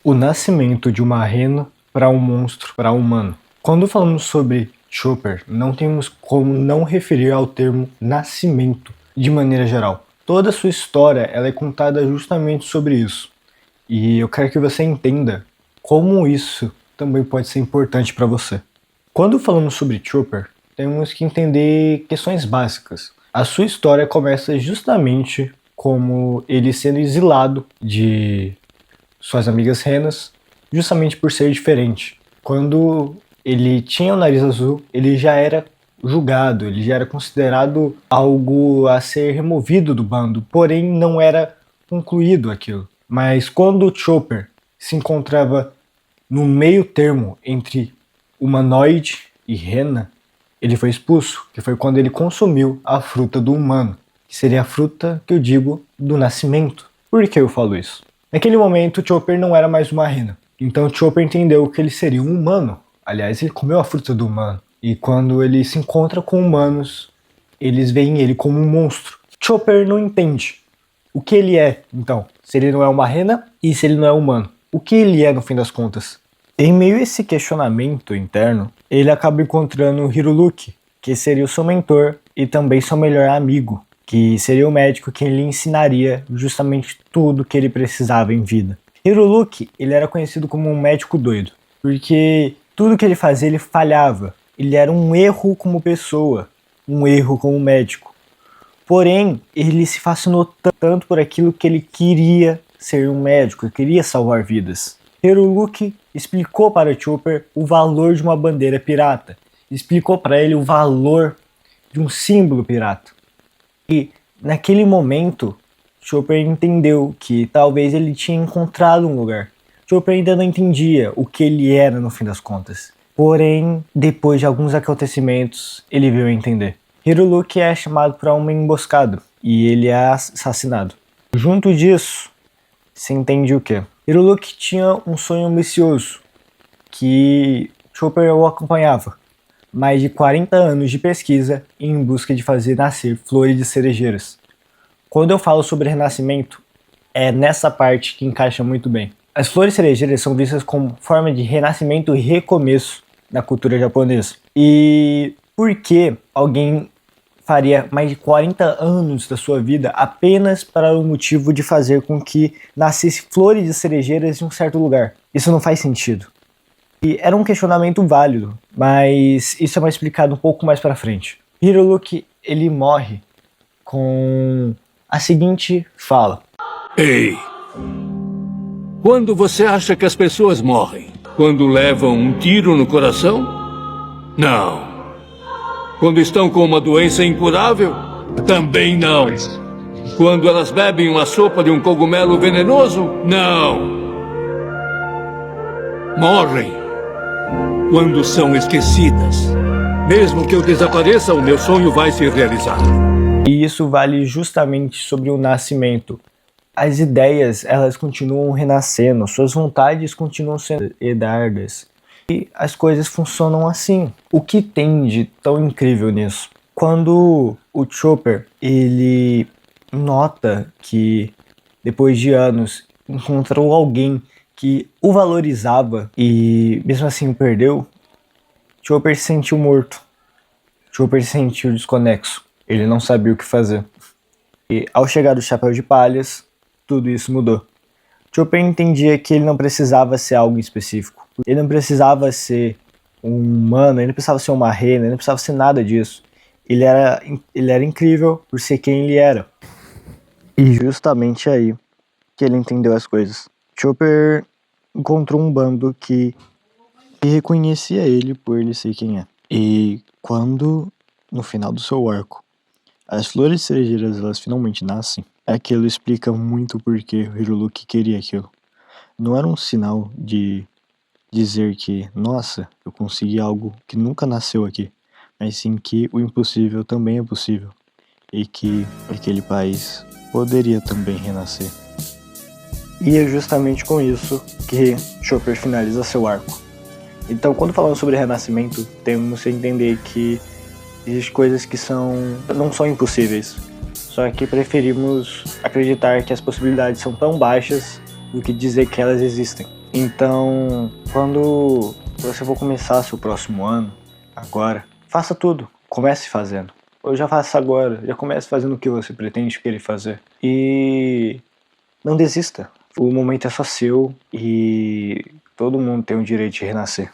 O nascimento de uma rena para um monstro, para um humano. Quando falamos sobre Chopper, não temos como não referir ao termo nascimento, de maneira geral. Toda a sua história ela é contada justamente sobre isso. E eu quero que você entenda como isso também pode ser importante para você. Quando falamos sobre Chopper, temos que entender questões básicas. A sua história começa justamente como ele sendo exilado de suas amigas renas, justamente por ser diferente. Quando ele tinha o nariz azul, ele já era julgado, ele já era considerado algo a ser removido do bando, porém não era concluído aquilo. Mas quando o Chopper se encontrava no meio termo entre humanoide e rena, ele foi expulso, que foi quando ele consumiu a fruta do humano, que seria a fruta que eu digo do nascimento. Por que eu falo isso? Naquele momento, Chopper não era mais uma rena. Então Chopper entendeu que ele seria um humano. Aliás, ele comeu a fruta do humano. E quando ele se encontra com humanos, eles veem ele como um monstro. Chopper não entende o que ele é, então. Se ele não é uma rena e se ele não é humano. O que ele é no fim das contas? Em meio a esse questionamento interno, ele acaba encontrando o Hiruluki, que seria o seu mentor e também seu melhor amigo, que seria o médico que lhe ensinaria justamente tudo que ele precisava em vida. Hiruluki, ele era conhecido como um médico doido, porque tudo que ele fazia ele falhava. Ele era um erro como pessoa, um erro como médico. Porém, ele se fascinou tanto por aquilo que ele queria ser um médico, queria salvar vidas. Hiruluki explicou para Chopper o valor de uma bandeira pirata, explicou para ele o valor de um símbolo pirata. E naquele momento, Chopper entendeu que talvez ele tinha encontrado um lugar. Chopper ainda não entendia o que ele era no fim das contas. Porém, depois de alguns acontecimentos, ele veio a entender. Hiruluki é chamado para uma emboscada e ele é assassinado. Junto disso, se entende o quê? Hiruluki tinha um sonho ambicioso, que Chopper o acompanhava. Mais de 40 anos de pesquisa em busca de fazer nascer flores de cerejeiras. Quando eu falo sobre renascimento, é nessa parte que encaixa muito bem. As flores cerejeiras são vistas como forma de renascimento e recomeço na cultura japonesa. E por que alguém faria mais de 40 anos da sua vida apenas para o motivo de fazer com que nascesse flores de cerejeiras em um certo lugar? Isso não faz sentido. E era um questionamento válido, mas isso é mais explicado um pouco mais pra frente. Hiruluki, ele morre com a seguinte fala. Ei! Quando você acha que as pessoas morrem? Quando levam um tiro no coração? Não. Quando estão com uma doença incurável? Também não. Quando elas bebem uma sopa de um cogumelo venenoso? Não. Morrem quando são esquecidas. Mesmo que eu desapareça, o meu sonho vai se realizar. E isso vale justamente sobre o nascimento. As ideias, elas continuam renascendo, suas vontades continuam sendo herdadas. E as coisas funcionam assim. O que tem de tão incrível nisso? Quando o Chopper, ele nota que depois de anos encontrou alguém que o valorizava e mesmo assim o perdeu, Chopper se sentiu morto. Chopper se sentiu desconexo. Ele não sabia o que fazer. E ao chegar do Chapéu de Palhas, tudo isso mudou. Chopper entendia que ele não precisava ser algo específico. Ele não precisava ser um humano, ele não precisava ser uma rena, ele não precisava ser nada disso. Ele era incrível por ser quem ele era. E justamente aí que ele entendeu as coisas. Chopper encontrou um bando que reconhecia ele por ele ser quem é. E quando, no final do seu arco, as flores cerejeiras elas finalmente nascem, aquilo explica muito porque o Hiruluki queria aquilo. Não era um sinal de dizer que, nossa, eu consegui algo que nunca nasceu aqui, mas sim que o impossível também é possível e que aquele país poderia também renascer. E é justamente com isso que Chopper finaliza seu arco. Então, quando falamos sobre renascimento, temos que entender que existem coisas que não são impossíveis. Só que preferimos acreditar que as possibilidades são tão baixas do que dizer que elas existem. Então, quando você for começar seu próximo ano, agora, faça tudo. Comece fazendo. Ou já faça agora. Já comece fazendo o que você pretende querer fazer. E não desista. O momento é só seu e todo mundo tem o direito de renascer.